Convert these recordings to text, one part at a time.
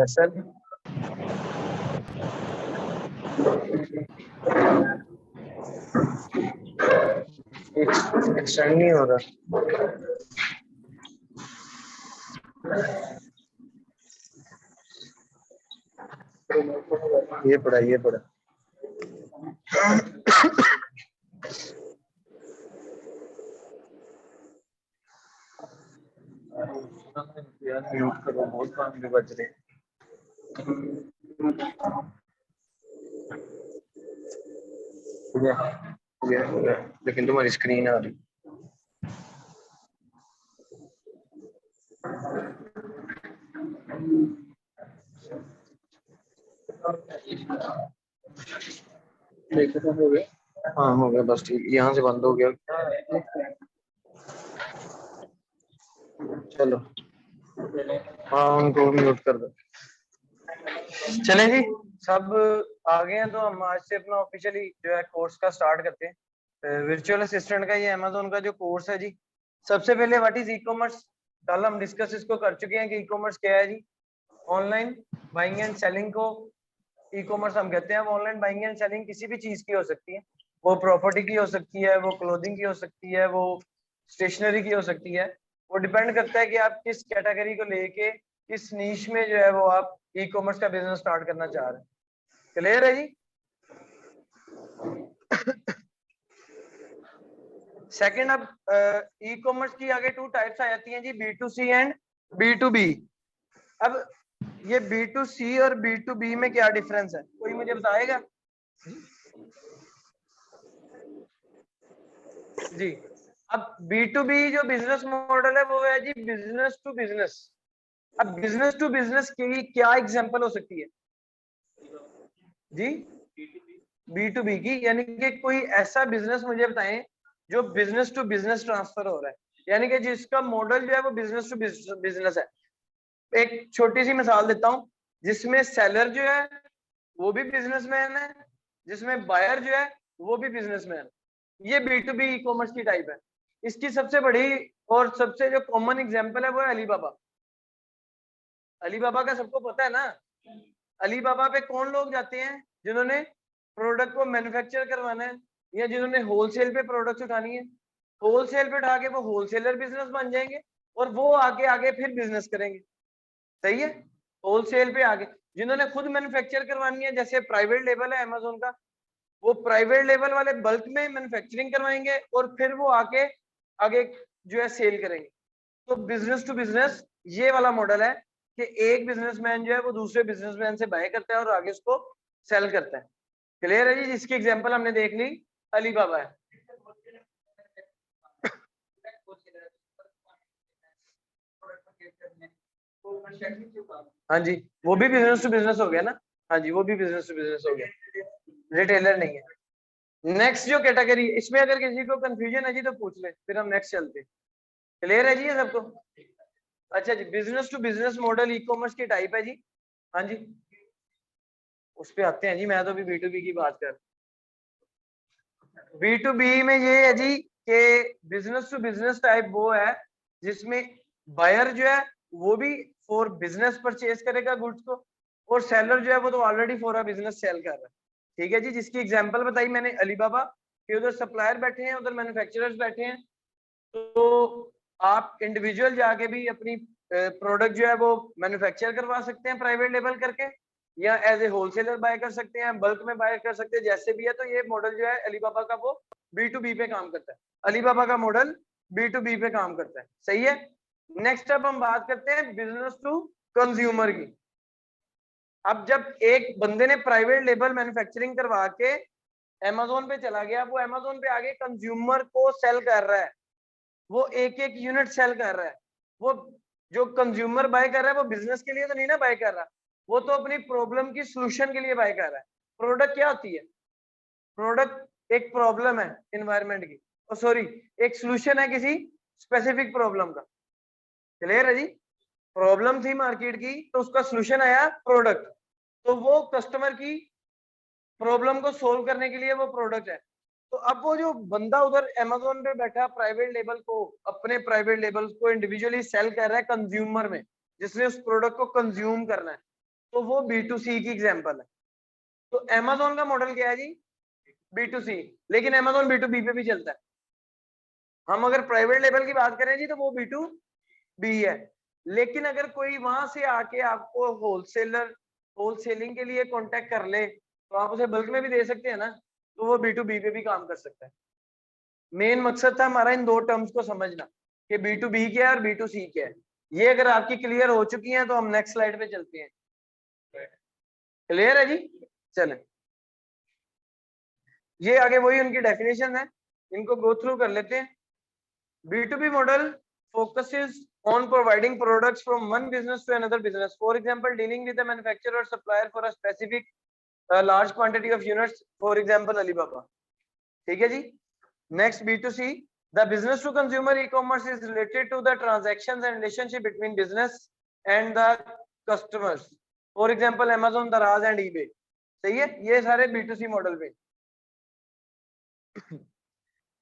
Sir extend नहीं हो रहा। ये पड़ा म्यूट करो, बहुत काम भी बज रहे। लेकिन तुम्हारी स्क्रीन आ रही। हो गया? हाँ हो गया, बस ठीक। यहाँ से बंद हो गया। चलो हाँ उनको म्यूट कर दो। चलें जी, सब आ गए हैं तो हम आज से अपना ऑफिशियली जो है कोर्स का स्टार्ट करते हैं। वर्चुअल असिस्टेंट का ये अमेज़न का जो कोर्स है जी, सबसे पहले व्हाट इज ई कॉमर्स। कल हम डिस्कस इसको कर चुके हैं कि ई कॉमर्स क्या है जी। ऑनलाइन बाइंग एंड सेलिंग को ई कॉमर्स हम कहते हैं। ऑनलाइन बाइंग एंड सेलिंग किसी भी चीज की हो सकती है, वो प्रॉपर्टी की हो सकती है, वो क्लोथिंग की हो सकती है, वो स्टेशनरी की हो सकती है। वो डिपेंड करता है कि आप किस कैटेगरी को लेके किस नीश में जो है वो आप ई कॉमर्स का बिजनेस स्टार्ट करना चाह रहे हैं। क्लियर है जी। सेकंड, अब ई कॉमर्स की आगे टू टाइप्स आ जाती हैं जी, B2C एंड B2B। अब ये B2C और B2B में क्या डिफरेंस है, कोई मुझे बताएगा जी। अब B2B जो बिजनेस मॉडल है वो है जी बिजनेस टू बिजनेस। अब बिजनेस टू बिजनेस की क्या एग्जांपल हो सकती है जी। B2B की यानी कि कोई ऐसा बिजनेस मुझे बताएं जो बिजनेस टू बिजनेस ट्रांसफर हो रहा है, यानी कि जिसका मॉडल जो है वो बिजनेस टू बिजनेस है। एक छोटी सी मिसाल देता हूं, जिसमें सेलर जो है वो भी बिजनेसमैन है, जिसमें बायर जो है वो भी बिजनेसमैन। ये B2B ई कॉमर्स की टाइप है। इसकी सबसे बड़ी और सबसे जो कॉमन एग्जांपल है वो है अलीबाबा। अलीबाबा का सबको पता है ना। अलीबाबा पे कौन लोग जाते हैं, जिन्होंने प्रोडक्ट को मैन्युफैक्चर करवाना है या जिन्होंने होलसेल पे प्रोडक्ट उठानी है। होलसेल पे उठा के वो होलसेलर बिजनेस बन जाएंगे और वो आगे आगे फिर बिजनेस करेंगे। सही है। होलसेल पे आगे जिन्होंने खुद मैन्युफैक्चर करवानी है, जैसे प्राइवेट लेवल है अमेज़न का, वो प्राइवेट लेवल वाले बल्क में मैन्युफैक्चरिंग करवाएंगे और फिर वो आके आगे जो है सेल करेंगे। तो बिजनेस टू बिजनेस ये वाला मॉडल है कि एक बिजनेसमैन जो है वो दूसरे बिजनेसमैन से बाय करता है और आगे उसको सेल करता है। क्लियर है जी। जिसकी एग्जांपल हमने देख ली अलीबाबा है। हाँ जी, वो भी बिजनेस टू बिजनेस हो गया ना। हाँ जी, वो भी बिजनेस टू बिजनेस हो गया, रिटेलर नहीं है। नेक्स्ट जो कैटेगरी, इसमें अगर किसी को कंफ्यूजन है जी तो पूछ ले, फिर हम नेक्स्ट चलते। क्लियर है जी ये सबको। अच्छा जी, business to business model e commerce की टाइप है जी। हाँ जी, उस पे आते हैं जी। मैं तो अभी B2B की बात कर। B2B में ये है जी कि बिजनेस टू बिजनेस टाइप वो है जिसमें बायर जो है वो भी फॉर बिजनेस परचेज करेगा गुड्स को, और सेलर जो है वो तो already for a business sale कर रहा है। ठीक है जी। जिसकी एग्जांपल बताई मैंने अलीबाबा कि उधर सप्लायर बैठे हैं, उधर मैन्युफैक्चरर्स बैठे हैं। तो आप इंडिविजुअल जाके भी अपनी प्रोडक्ट जो है वो मैन्युफैक्चर करवा सकते हैं प्राइवेट लेवल करके, या एज ए होलसेलर बाय कर सकते हैं, बल्क में बाय कर सकते हैं, जैसे भी है। तो ये मॉडल जो है अलीबाबा का वो B2B पे काम करता है। अलीबाबा का मॉडल B2B पे काम करता है। सही है। नेक्स्ट अब हम बात करते हैं बिजनेस टू कंज्यूमर की। अब जब एक बंदे ने प्राइवेट लेवल मैन्युफैक्चरिंग करवा के अमेज़न पे चला गया, वो अमेज़न पे आगे कंज्यूमर को सेल कर रहा है, वो एक एक यूनिट सेल कर रहा है। वो जो कंज्यूमर बाय कर रहा है वो बिजनेस के लिए तो नहीं ना बाय कर रहा, वो तो अपनी प्रॉब्लम की सॉल्यूशन के लिए बाय कर रहा है। प्रोडक्ट क्या होती है, प्रोडक्ट एक प्रॉब्लम है एनवायरनमेंट की, और सॉरी एक सॉल्यूशन है किसी स्पेसिफिक प्रॉब्लम का। क्लियर है जी। प्रॉब्लम थी मार्केट की तो उसका सॉल्यूशन आया प्रोडक्ट, तो वो कस्टमर की प्रॉब्लम को सोल्व करने के लिए वो प्रोडक्ट है। तो अब वो जो बंदा उधर अमेज़न पे बैठा प्राइवेट लेवल को, अपने प्राइवेट लेवल को इंडिविजुअली सेल कर रहा है कंज्यूमर में, जिसने उस प्रोडक्ट को कंज्यूम करना है। तो वो B2C की एग्जांपल है। तो Amazon का मॉडल क्या है जी, B2C, लेकिन Amazon B2B पे भी चलता है। हम अगर प्राइवेट लेवल की बात करें जी तो वो B2B है। लेकिन अगर कोई वहां से आके आपको होलसेलिंग के लिए कांटेक्ट कर ले तो आप उसे बल्क में भी दे सकते हैं ना, तो वो B2B पे भी काम कर सकता है। मेन मकसद था हमारा इन दो टर्म्स को समझना कि B2B क्या है और B2C क्या है। ये अगर आपकी क्लियर हो चुकी है तो हम नेक्स्ट स्लाइड पे चलते हैं। क्लियर है जी, चलें। ये आगे वही उनकी डेफिनेशन है, इनको गो थ्रू कर लेते हैं। B2B model focuses on providing products from one business to another business. For example, dealing with a manufacturer or supplier for a specific large quantity of units. For example, Alibaba. ठीक है जी। Next, B2C. The business to consumer e-commerce is related to the transactions and relationship between business and the customers. For example, Amazon, Daraz and eBay. सही है, ये सारे B2C model पे।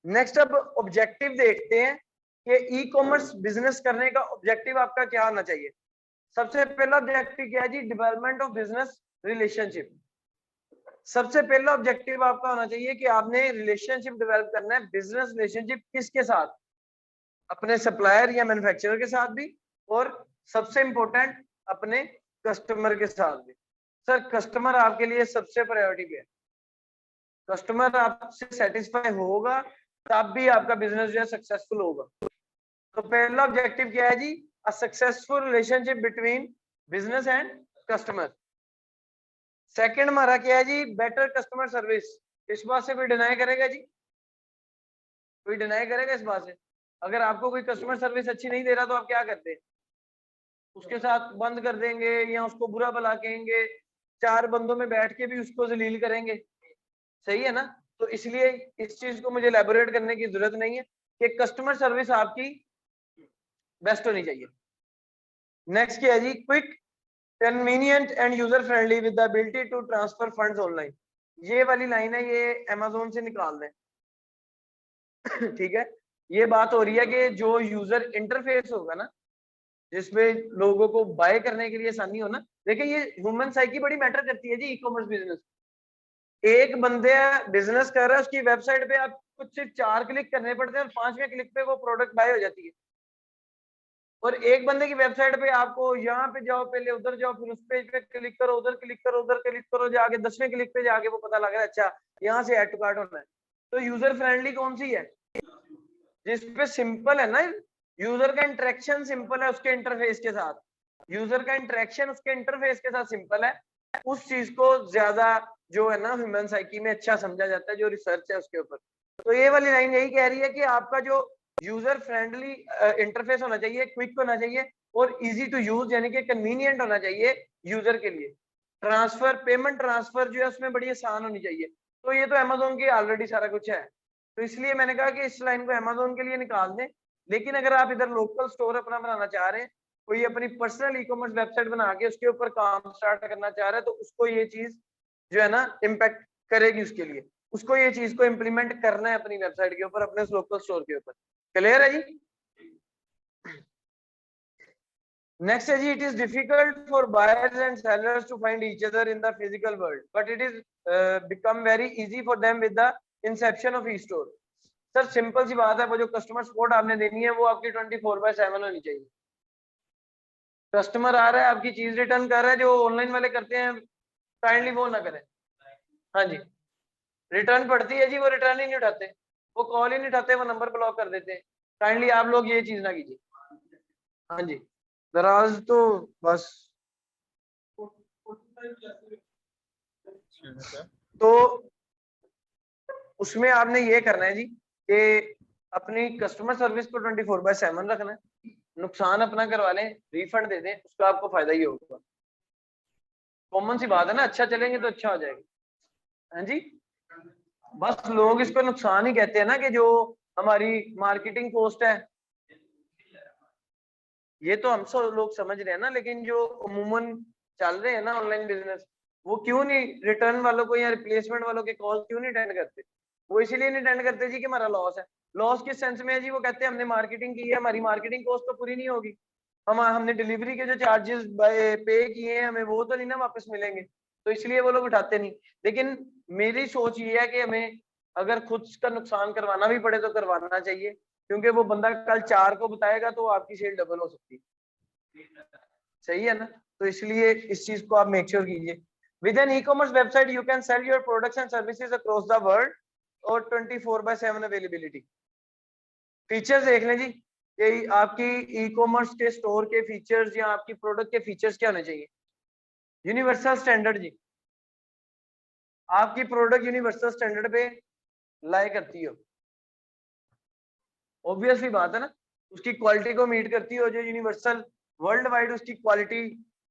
Next अब objective देखते हैं कि ई कॉमर्स बिजनेस करने का ऑब्जेक्टिव आपका क्या होना चाहिए। सबसे पहला ऑब्जेक्टिव क्या है जी, डेवलपमेंट ऑफ बिजनेस रिलेशनशिप। सबसे पहला ऑब्जेक्टिव आपका होना चाहिए कि आपने रिलेशनशिप डेवलप करना है। बिजनेस रिलेशनशिप किसके साथ, अपने सप्लायर या मैन्युफैक्चरर के साथ भी, और सबसे इंपॉर्टेंट अपने कस्टमर के साथ भी। सर कस्टमर आपके लिए सबसे प्रायोरिटी पे है। कस्टमर आपसे सेटिस्फाई होगा तब भी आपका बिजनेस जो है सक्सेसफुल होगा। तो पहला ऑब्जेक्टिव क्या है जी, a successful relationship between business and customer. Second हमारा क्या है जी, बेटर कस्टमर सर्विस। इस बात से कोई डिनाई करेगा जी, कोई डिनाई करेगा इस बात से? अगर आपको कोई कस्टमर सर्विस अच्छी नहीं दे रहा तो आप क्या करते हैं, उसके साथ बंद कर देंगे या उसको बुरा भला कहेंगे, चार बंदों में बैठ के भी उसको जलील करेंगे, सही है ना? तो इसलिए इस चीज को मुझे एलैबोरेट करने की जरूरत नहीं है कि कस्टमर सर्विस आपकी बेस्ट होनी चाहिए। नेक्स्ट क्या है जी, quick, convenient and user friendly with the ability to transfer funds online. ये वाली लाइन है, ये अमेजोन से निकाल दें। ठीक है, ये बात हो रही है कि जो यूजर इंटरफेस होगा ना, जिसमें लोगों को बाय करने के लिए आसानी हो ना। देखिए ये ह्यूमन साइकी बड़ी मैटर करती है जी ई कॉमर्स बिजनेस। एक बंदे बिजनेस कर रहा है, उसकी वेबसाइट पे आपको सिर्फ 4 क्लिक करने पड़ते हैं और 5वें क्लिक पे वो प्रोडक्ट बाय हो जाती है। और एक बंदे की वेबसाइट पे आपको यहाँ पे जाओ, पहले उधर जाओ, फिर उस पेज पे क्लिक करो, उधर क्लिक करो, उधर क्लिक करो, जाके 10वें क्लिक पे जाके वो पता लग रहा है अच्छा यहाँ से ऐड टू कार्ट होना है। तो यूजर फ्रेंडली कौन सी है, जिसपे सिंपल है ना, यूजर का इंटरेक्शन सिंपल है उसके इंटरफेस के साथ, यूजर का इंटरेक्शन उसके इंटरफेस के साथ सिंपल है, उस चीज को ज्यादा जो है ना ह्यूमन साइकी में अच्छा समझा जाता है, जो रिसर्च है उसके ऊपर। तो ये वाली लाइन यही कह रही है कि आपका जो यूजर फ्रेंडली इंटरफेस होना चाहिए, क्विक होना चाहिए और इजी टू यूज, यानी कि कन्वीनियंट होना चाहिए यूजर के लिए। ट्रांसफर, पेमेंट ट्रांसफर जो है उसमें बड़ी आसान होनी चाहिए। तो ये तो अमेजोन की ऑलरेडी सारा कुछ है, तो इसलिए मैंने कहा कि इस लाइन को अमेजोन के लिए निकाल दें। लेकिन अगर आप इधर लोकल स्टोर अपना बनाना चाह रहे हैं, कोई अपनी पर्सनल ई कॉमर्स वेबसाइट बना के उसके ऊपर काम स्टार्ट करना चाह रहा है, तो उसको ये चीज जो है ना इम्पैक्ट करेगी उसके लिए, उसको ये चीज को इम्प्लीमेंट करना है अपनी वेबसाइट के ऊपर, अपने लोकल स्टोर के ऊपर। क्लियर है जी? नेक्स्ट है जी, it is difficult for buyers and sellers to find each other in the physical world, but it is become very easy for them with the inception of e store. Sir simple सी बात है, वो जो customer support आपने देनी है वो आपकी 24/7 होनी चाहिए। कस्टमर आ रहा है, आपकी चीज रिटर्न कर रहा है, जो ऑनलाइन वाले करते हैं काइंडली वो ना करें। हाँ जी, रिटर्न पड़ती है जी, वो रिटर्न ही नहीं उठाते, वो कॉल ही नहीं उठाते, वो नंबर ब्लॉक कर देते हैं। काइंडली आप लोग ये चीज ना कीजिए। हाँ जी, दराज तो बस तो उसमें आपने ये करना है जी कि अपनी कस्टमर सर्विस को 24/7 रखना है। नुकसान अपना करवा लें, रिफंड दे दें, उसका आपको फायदा ही होगा। कॉमन सी बात है ना, अच्छा चलेंगे तो अच्छा हो जाएगा। हाँ जी, बस लोग इसको नुकसान ही कहते हैं ना, कि जो हमारी मार्केटिंग कॉस्ट है, ये तो हम सब लोग समझ रहे हैं ना, लेकिन जो अमूमन चल रहे हैं ना ऑनलाइन बिजनेस, वो क्यों नहीं रिटर्न वालों को या रिप्लेसमेंट वालों के कॉल क्यों नहीं अटेंड करते? वो इसीलिए नहीं अटेंड करते जी कि हमारा लॉस है। लॉस किस सेंस में है जी, वो कहते हैं हमने मार्केटिंग की है, हमारी मार्केटिंग कॉस्ट तो पूरी नहीं होगी। हमने डिलीवरी के जो चार्जेस पे किए हैं हमें वो तो नहीं ना वापस मिलेंगे, तो इसलिए वो लोग उठाते नहीं। लेकिन मेरी सोच ये है कि हमें अगर खुद का नुकसान करवाना भी पड़े तो करवाना चाहिए, क्योंकि वो बंदा कल 4 को बताएगा तो आपकी सेल डबल हो सकती है। सही है ना? तो इसलिए इस चीज को आप मेक श्योर कीजिए। With an e-commerce website you can sell your products and services across the world और 24/7 अवेलेबिलिटी। फीचर्स देख लें जी, ये आपकी ई कॉमर्स के स्टोर के फीचर्स या आपकी प्रोडक्ट के फीचर्स क्या होने चाहिए? यूनिवर्सल स्टैंडर्ड जी, आपकी प्रोडक्ट यूनिवर्सल स्टैंडर्ड पे लाई करती हो, ऑब्वियसली बात है ना, उसकी क्वालिटी को मीट करती हो, जो यूनिवर्सल वर्ल्ड वाइड उसकी क्वालिटी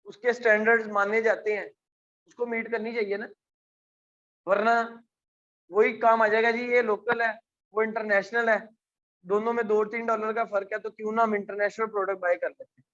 उसके स्टैंडर्ड्स माने जाते हैं उसको मीट करनी चाहिए ना, वरना वही काम आ जाएगा जी ये लोकल है वो इंटरनेशनल है, दोनों में $2-3 का फर्क है, तो क्यों ना हम इंटरनेशनल प्रोडक्ट बाय कर लेते हैं।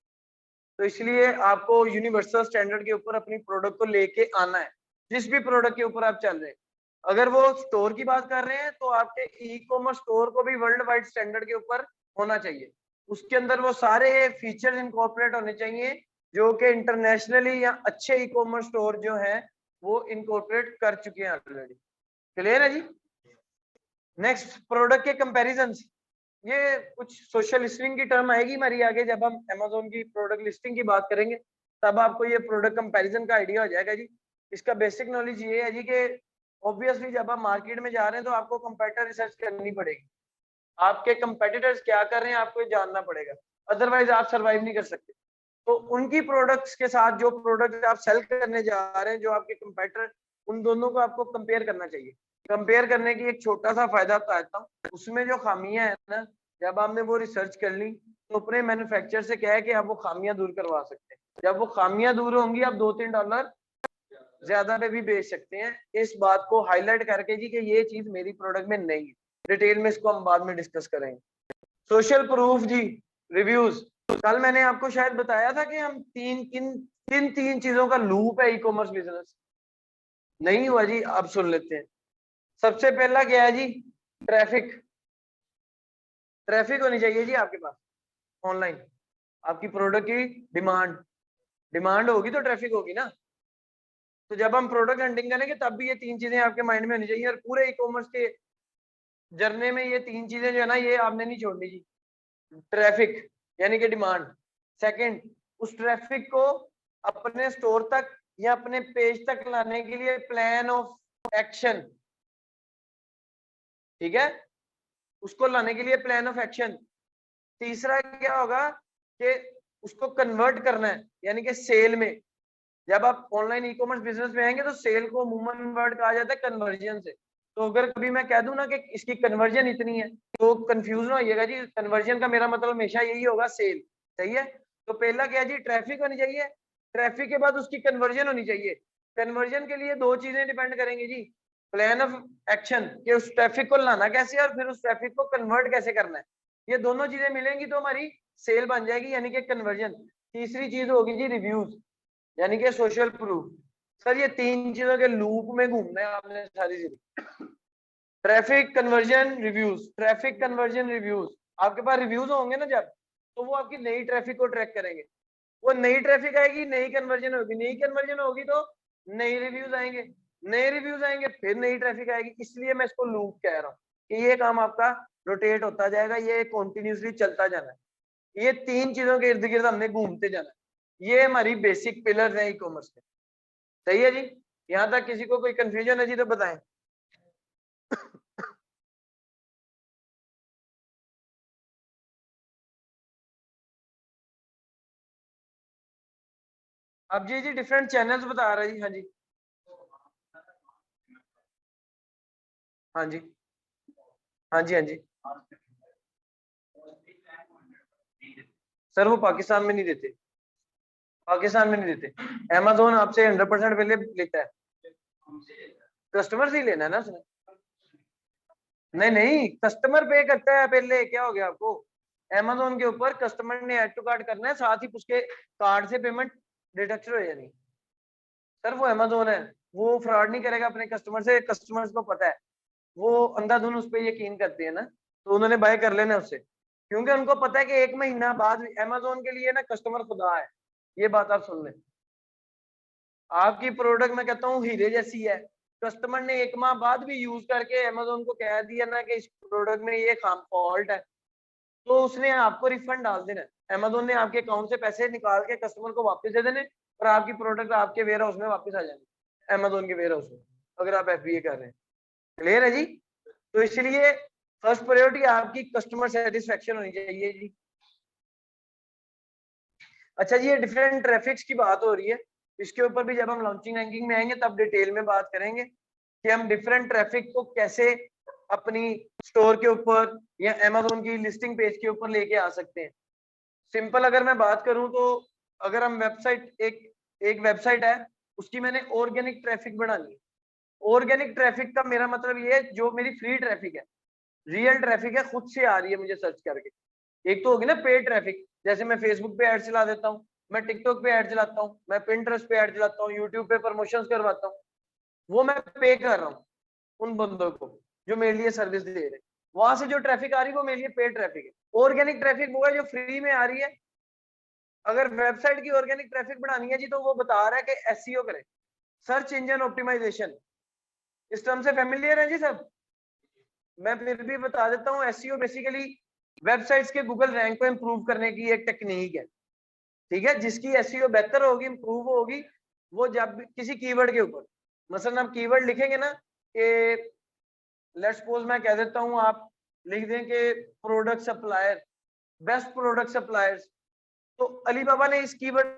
तो इसलिए आपको यूनिवर्सल स्टैंडर्ड के ऊपर अपनी प्रोडक्ट को लेके आना है, जिस भी प्रोडक्ट के ऊपर आप चल रहे हैं। अगर वो स्टोर की बात कर रहे हैं तो आपके ई कॉमर्स स्टोर को भी वर्ल्ड वाइड स्टैंडर्ड के ऊपर होना चाहिए, उसके अंदर वो सारे फीचर्स इनकॉर्पोरेट होने चाहिए जो कि इंटरनेशनली या अच्छे ई कॉमर्स स्टोर जो है वो इनकॉर्पोरेट कर चुके हैं ऑलरेडी। क्लियर है जी? नेक्स्ट, प्रोडक्ट के कंपैरिजन। ये कुछ सोशल लिस्टिंग की टर्म आएगी हमारी आगे, जब हम Amazon की प्रोडक्ट लिस्टिंग की बात करेंगे तब आपको ये प्रोडक्ट कंपैरिजन का आइडिया हो जाएगा जी। इसका बेसिक नॉलेज ये है जी कि ऑब्वियसली जब आप मार्केट में जा रहे हैं तो आपको कंपेटिटर रिसर्च करनी पड़ेगी, आपके कंपेटिटर्स क्या कर रहे हैं आपको जानना पड़ेगा, अदरवाइज आप सर्वाइव नहीं कर सकते। तो उनकी प्रोडक्ट्स के साथ जो प्रोडक्ट आप सेल करने जा रहे हैं, जो आपके कंपेटिटर, उन दोनों को आपको कंपेयर करना चाहिए। कंपेयर करने की एक छोटा सा फायदा बताता हूँ, उसमें जो खामियां है ना, जब आपने वो रिसर्च कर ली तो अपने मैन्युफैक्चरर से कह के आप वो खामियां दूर करवा सकते हैं। जब वो खामियां दूर होंगी आप $2-3 ज्यादा पे भी बेच सकते हैं। इस बात को हाईलाइट करके जी कि ये चीज मेरी प्रोडक्ट में नहीं है। डिटेल में इसको हम बाद में डिस्कस करेंगे। सोशल प्रूफ जी, रिव्यूज। कल मैंने आपको शायद बताया था कि हम तीन चीजों का लूप है ई कॉमर्स बिजनेस। नहीं हुआ जी, आप सुन लेते हैं। सबसे पहला क्या है जी? ट्रैफिक। ट्रैफिक होनी चाहिए जी आपके पास ऑनलाइन, आपकी प्रोडक्ट की डिमांड, डिमांड होगी तो ट्रैफिक होगी ना। तो जब हम प्रोडक्ट हंटिंग करेंगे तब भी ये तीन चीजें आपके माइंड में होनी चाहिए, और पूरे ई कॉमर्स के जर्नी में ये तीन चीजें जो है ना ये आपने नहीं छोड़नी जी। ट्रैफिक यानी कि डिमांड, सेकंड उस ट्रैफिक को अपने स्टोर तक या अपने पेज तक लाने के लिए प्लान ऑफ एक्शन, ठीक है, उसको लाने के लिए प्लान ऑफ एक्शन। तीसरा क्या होगा कि उसको कन्वर्ट करना है यानी कि सेल में। जब आप ऑनलाइन ई कॉमर्स बिजनेस में आएंगे तो सेल को अमूमन वर्ड कहा जाता है कन्वर्जन से। तो अगर कभी मैं कह दूं ना कि इसकी कन्वर्जन इतनी है तो कंफ्यूज ना होइएगा जी, कन्वर्जन का मेरा मतलब हमेशा यही होगा सेल। सही है? तो पहला क्या जी? ट्रैफिक होनी चाहिए, ट्रैफिक के बाद उसकी कन्वर्जन होनी चाहिए। कन्वर्जन के लिए दो चीजें डिपेंड करेंगी जी, प्लान ऑफ एक्शन कि उस ट्रैफिक को लाना कैसे और फिर उस ट्रैफिक को कन्वर्ट कैसे करना है। ये दोनों चीजें मिलेंगी तो हमारी सेल बन जाएगी यानी कि कन्वर्जन। तीसरी चीज होगी जी रिव्यूज यानी कि सोशल प्रूफ। सर ये तीन चीजों के लूप में घूमना है आपने सारी चीजें, traffic conversion reviews, traffic conversion reviews. आपके पास रिव्यूज होंगे ना जब, तो वो आपकी नई ट्रैफिक को ट्रैक करेंगे। वो नई ट्रैफिक आएगी, नई कन्वर्जन होगी, नई कन्वर्जन होगी तो नई रिव्यूज आएंगे, नए रिव्यूज आएंगे फिर नई ट्रैफिक आएगी। इसलिए मैं इसको लूप कह रहा हूँ कि ये काम आपका रोटेट होता जाएगा, ये कंटिन्यूसली चलता जाना है। ये तीन चीजों के इर्द गिर्द हमने घूमते जाना है। ये हमारी बेसिक पिलर है ई कॉमर्स के। सही है जी? यहाँ तक किसी को कोई कंफ्यूजन है जी तो बताएं। अब जी डिफरेंट चैनल्स बता रहा है जी। हाँ जी, हाँ जी, हाँ जी, हाँ जी। सर वो पाकिस्तान में नहीं देते, पाकिस्तान में नहीं देते। अमेज़न आपसे 100% पहले लेता है, कस्टमर से ही लेना है ना उसने। नहीं नहीं, कस्टमर पे करता है पहले। क्या हो गया आपको? अमेज़न के ऊपर कस्टमर ने ऐड टू कार्ट करना है, साथ ही उसके कार्ड से पेमेंट डिडक्शन हो जानी। सर वो अमेज़न है, वो फ्रॉड नहीं करेगा अपने कस्टमर से, कस्टमर्स को पता है, वो अंधाधुन उस पर यकीन करते हैं ना, तो उन्होंने बाय कर लेना उससे। क्योंकि उनको पता है कि 1 महीना बाद अमेजोन के लिए ना कस्टमर खुदा है। ये बात आप सुन लें। आपकी प्रोडक्ट मैं कहता हूँ हीरे जैसी है, कस्टमर ने 1 माह बाद भी यूज करके अमेजोन को कह दिया ना कि इस प्रोडक्ट में ये खाम फॉल्ट है, तो उसने आपको रिफंड डाल देना है। अमेजोन ने आपके अकाउंट से पैसे निकाल के कस्टमर को वापस दे देने और आपकी प्रोडक्ट आपके वेयर हाउस में वापस आ जानी, अमेजोन के वेयर हाउस में, अगर आप FBA कर रहे हैं। क्लियर है जी? तो इसलिए फर्स्ट प्रायोरिटी आपकी कस्टमर सेटिस्फेक्शन होनी चाहिए जी। अच्छा जी, ये डिफरेंट ट्रैफिक्स की बात हो रही है, इसके ऊपर भी जब हम लॉन्चिंग रैंकिंग में आएंगे तब डिटेल में बात करेंगे कि हम डिफरेंट ट्रैफिक को कैसे अपनी स्टोर के ऊपर या अमेजोन की लिस्टिंग पेज के ऊपर लेके आ सकते हैं। सिंपल अगर मैं बात करूं तो अगर हम वेबसाइट एक वेबसाइट है, उसकी मैंने ऑर्गेनिक ट्रैफिक बढ़ानी है। ऑर्गेनिक ट्रैफिक का मेरा मतलब ये है जो मेरी फ्री ट्रैफिक है, रियल ट्रैफिक है, खुद से आ रही है मुझे सर्च करके। एक तो होगी ना पेड ट्रैफिक, जैसे मैं फेसबुक पे ऐड चला देता हूँ, मैं टिकटॉक पे ऐड चलाता हूँ, मैं पिंटरेस्ट पे ऐड चलाता हूँ, यूट्यूब पे प्रमोशंस करवाता हूँ, वो मैं पे कर रहा हूँ उन बंदों को जो मेरे लिए सर्विस दे रहे हैं। वहां से जो ट्रैफिक आ रही है वो मेरे लिए पेड ट्रैफिक है। ऑर्गेनिक ट्रैफिक वो है जो फ्री में आ रही है। अगर वेबसाइट की ऑर्गेनिक ट्रैफिक बढ़ानी है जी, तो वो बता रहा है कि SEO करें, सर्च इंजन ऑप्टिमाइजेशन। इस टर्म से फेमिलियर है जी सब? मैं फिर भी बता देता हूँ, SEO बेसिकली वेबसाइट्स के गूगल रैंक को इंप्रूव करने की एक टेक्निक है। ठीक है, जिसकी SEO बेहतर होगी, इंप्रूव होगी, वो जब भी किसी कीवर्ड के ऊपर, मसलन आप कीवर्ड लिखेंगे ना कि लेट्स सपोज मैं कह देता हूँ, आप लिख दें कि product supplier, best product suppliers, तो अलीबाबा ने इस कीवर्ड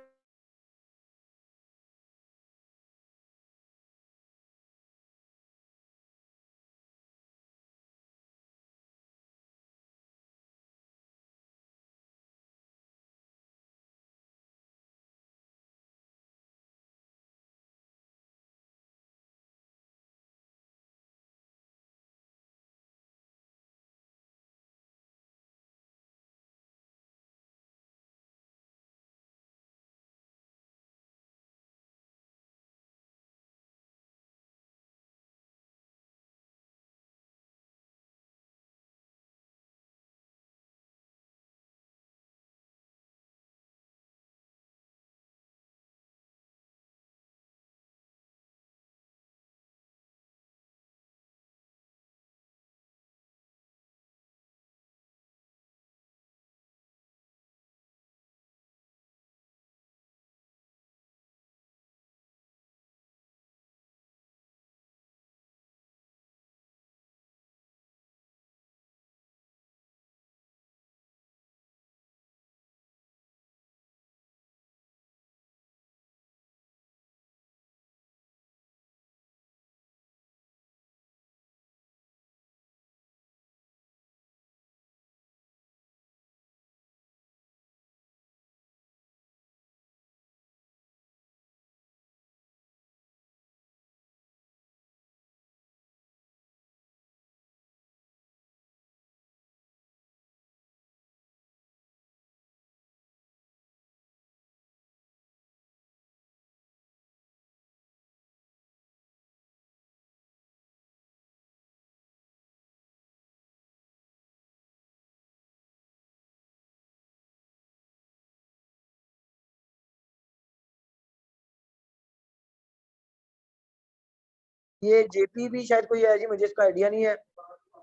ये JP भी शायद कोई है जी, मुझे इसका आइडिया नहीं है।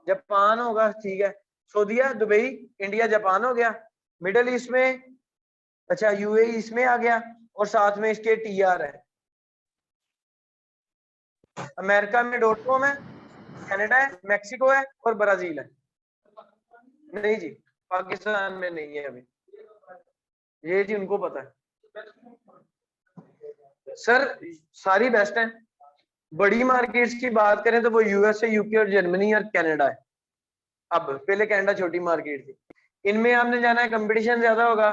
जापान होगा, ठीक है, सऊदीया, दुबई, इंडिया, जापान हो गया। मिडल ईस्ट में अच्छा UAE इसमें आ गया, और साथ में इसके TR है। अमेरिका में .com है, कनाडा है, मैक्सिको है और ब्राजील है। नहीं जी, पाकिस्तान में नहीं है अभी, ये जी उनको पता है। सर सारी बेस्ट है। बड़ी मार्केट्स की बात करें तो वो USA, UK और जर्मनी और कनाडा है। अब पहले कनाडा छोटी मार्केट थी। इनमें आपने जाना है, कंपटीशन ज्यादा होगा,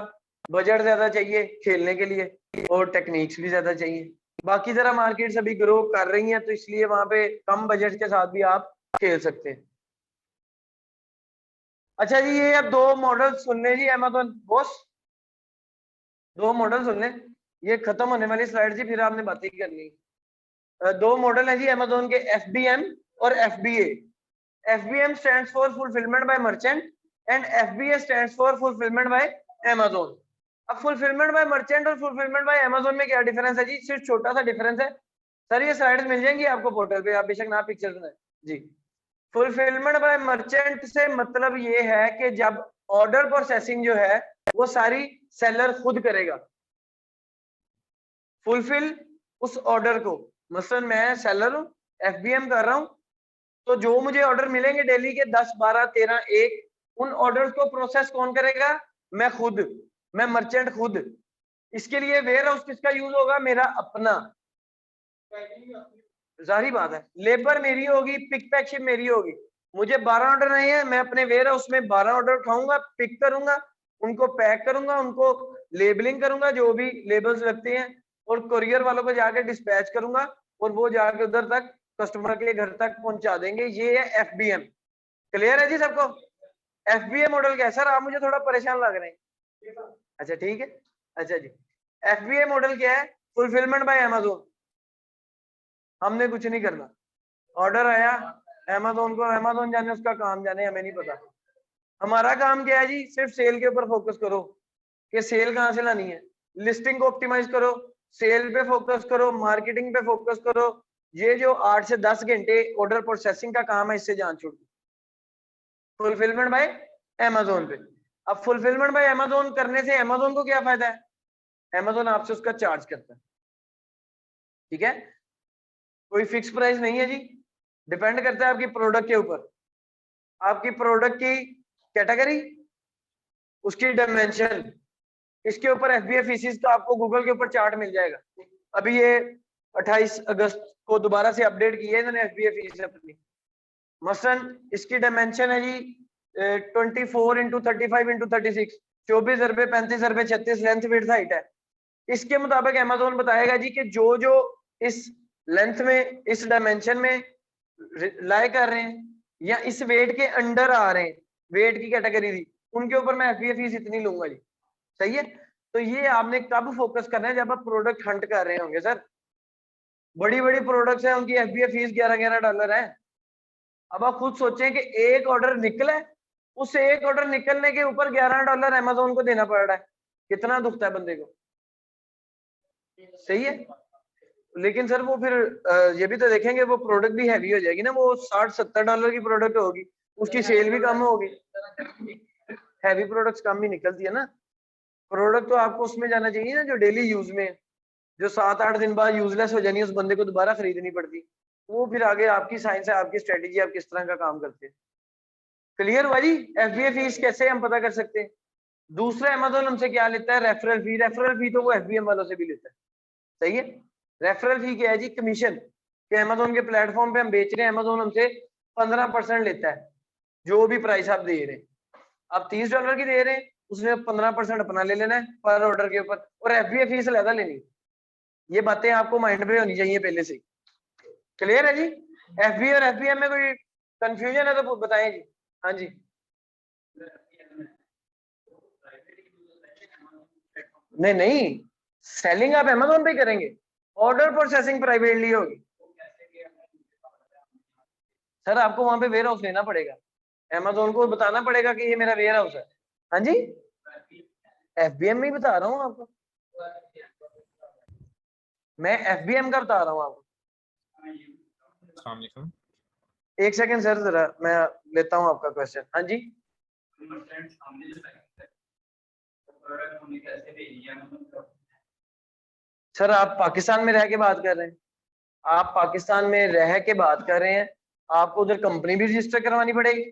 बजट ज्यादा चाहिए खेलने के लिए, और टेक्निक्स भी ज्यादा चाहिए। बाकी जरा मार्केट्स अभी ग्रो कर रही हैं, तो इसलिए वहां पे कम बजट के साथ भी आप खेल सकते हैं। अच्छा जी, ये अब 2 मॉडल सुन लें जी, अमेज़न बॉस 2 मॉडल सुन लें, ये खत्म होने वाली स्लाइड जी, फिर आपने बातें करनी। 2 मॉडल है जी अमेज़न के, FBM और FBA। FBM stands for fulfilment bye merchant, and FBA stands for fulfilment bye Amazon. अब फुलफिलमेंट बाय मर्चेंट और फुलफिलमेंट बाय अमेजोन में क्या डिफरेंस है जी? सिर्फ छोटा सा डिफरेंस है सर, ये स्लाइड्स मिल जाएंगी आपको पोर्टल पे, आप बेशक ना पिक्चर्स में जी। फुलफिलमेंट बाय मर्चेंट से मतलब ये है कि जब ऑर्डर प्रोसेसिंग जो है वो सारी सेलर खुद करेगा, फुलफिल उस ऑर्डर को। मसलन मैं सेलर हूं, FBM कर रहा हूं, तो जो मुझे ऑर्डर मिलेंगे डेली के 10, 12, 13, 1, उन ऑर्डर्स को प्रोसेस कौन करेगा? मैं खुद, मैं मर्चेंट खुद। इसके लिए वेयर हाउस किसका यूज होगा? मेरा अपना, जाहिर बात है। लेबर मेरी होगी, पिक पैक शिप मेरी होगी। मुझे 12 ऑर्डर नहीं है, मैं अपने वेयर हाउस में 12 ऑर्डर उठाऊंगा, पिक करूंगा, उनको पैक करूंगा, उनको लेबलिंग करूंगा, जो भी लेबल्स लगते हैं, और कुरियर वालों को जाके डिस्पैच करूंगा, और वो जाके उधर तक कस्टमर के घर तक पहुंचा देंगे। ये है FBM। क्लियर है जी सबको? FBM मॉडल क्या है सर? आप मुझे थोड़ा परेशान लग रहे हैं। अच्छा ठीक है, अच्छा जी। FBA मॉडल क्या है? Fulfilment bye Amazon. हमने कुछ नहीं करना, ऑर्डर आया अमेजोन को, अमेजोन जाने, उसका काम जाने, हमें नहीं पता। हमारा काम क्या है जी? सिर्फ सेल के ऊपर फोकस करो कि सेल कहां से लानी है, लिस्टिंग को ऑप्टिमाइज करो, सेल पे फोकस करो, मार्केटिंग पे फोकस करो। ये जो 8 से 10 घंटे ऑर्डर प्रोसेसिंग का काम है, इससे जान छूट। फुलफिलमेंट बाय अमेजोन पे। अब फुलफिलमेंट बाय अमेजोन करने से अमेजोन को क्या फायदा है? अमेजोन आपसे उसका चार्ज करता है, ठीक है? कोई फिक्स प्राइस नहीं है जी, डिपेंड करता है आपकी प्रोडक्ट के ऊपर, आपकी प्रोडक्ट की कैटेगरी, उसकी डायमेंशन, इसके ऊपर FBA फीसिस का आपको गूगल के ऊपर चार्ट मिल जाएगा। अभी ये 28 अगस्त को दोबारा से अपडेट की है इन्होंने FBA फीस अपनी। मसलन इसकी डायमेंशन है जी 24x35x36, 24 अरबे 35 अरबे 36 लेंथ विड्थ हाइट है। इसके मुताबिक अमेजोन बताएगा जी कि जो जो इस लेंथ में, इस डायमेंशन में लाई कर रहे हैं या इस वेट के अंडर आ रहे हैं, वेट की कैटेगरी थी, उनके ऊपर मैं FBA फीस इतनी लूंगा जी। सही है? तो ये आपने कब फोकस करना है? जब आप प्रोडक्ट हंट कर रहे होंगे सर। बड़ी बड़ी प्रोडक्ट्स हैं, उनकी FBA फीस $11 है। अब आप खुद सोचें कि एक ऑर्डर निकला है, उस एक ऑर्डर निकलने के ऊपर $11 अमेजोन को देना पड़ रहा है, कितना दुखता है बंदे को। सही है? लेकिन सर वो फिर ये भी तो देखेंगे, वो प्रोडक्ट भी हैवी हो जाएगी ना, वो $60-70 की प्रोडक्ट होगी, उसकी सेल भी कम होगी। हैवी प्रोडक्ट्स कम ही निकलती है ना। प्रोडक्ट तो आपको उसमें जाना चाहिए ना जो डेली यूज में, जो 7-8 दिन बाद यूजलेस हो जानी है, उस बंदे को दोबारा खरीदनी पड़ती। वो फिर आगे आपकी साइंस है, आपकी स्ट्रेटेजी, आप किस तरह का काम करते हैं। क्लियर हुआ जी? FBA फीस कैसे हम पता कर सकते हैं? दूसरा अमेजोन हमसे क्या लेता है? Referral fee. रेफरल फी तो वो FBM वालों से भी लेता है। सही है? रेफरल फी क्या है जी? कमीशन, कि अमेजोन के प्लेटफॉर्म पे हम बेच रहे हैं, अमेजोन हमसे 15% लेता है, जो भी प्राइस आप दे रहे हैं। आप $30 की दे रहे हैं, उसने 15% अपना ले लेना है पर ऑर्डर के ऊपर, और FBA फीस ज्यादा लेनी। ये बातें आपको माइंड में होनी चाहिए पहले से। क्लियर है जी? FBA और FBM में कोई कंफ्यूजन है तो बताएं जी। हाँ जी। नहीं नहीं, सेलिंग आप अमेजोन पे करेंगे, ऑर्डर प्रोसेसिंग प्राइवेटली होगी। सर आपको वहां पे वेयर हाउस लेना पड़ेगा, अमेजोन को बताना पड़ेगा कि ये मेरा वेयर हाउस है। हाँ जी, FBM में ही बता रहा हूँ आपको, मैं FBM का बता रहा हूँ आपको। एक सेकंड सर, जरा मैं लेता हूँ आपका क्वेश्चन। हाँ जी, सर आप पाकिस्तान में रह के बात कर रहे हैं, आप पाकिस्तान में रह के बात कर रहे हैं, आपको उधर कंपनी भी रजिस्टर करवानी पड़ेगी।